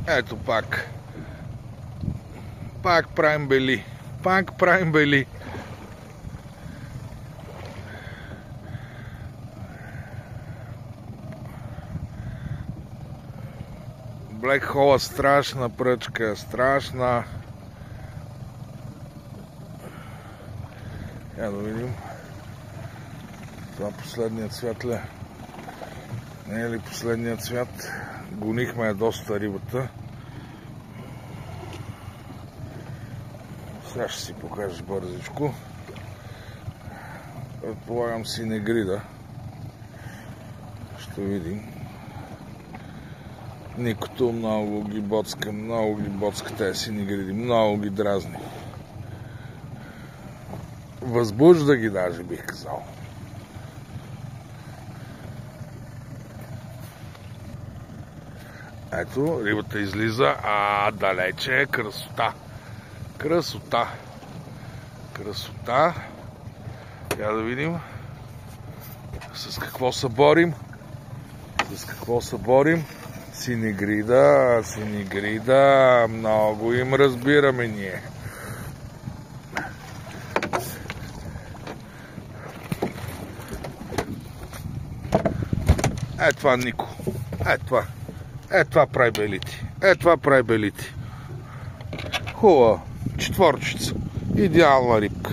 Ето пак. Пак правим бели. Пак правим бели. Black Hole, страшна пръчка, страшна. Я да видим. Това последният цвят ли? Не е ли последният цвят? Гонихме доста рибата. Сега ще си покажеш бързичко. Предполагам синегрида. Ще видим. Никото много ги боцка тези синегриди. Много ги дразни. Възбужда ги даже, бих казал. Ето, рибата излиза. Далече е красота. Красота. Красота. Я да видим. С какво се борим? Синегрида. Много им разбираме ние. Това Нико. Това прави белите. Хубава. Четворчица. Идеална рибка.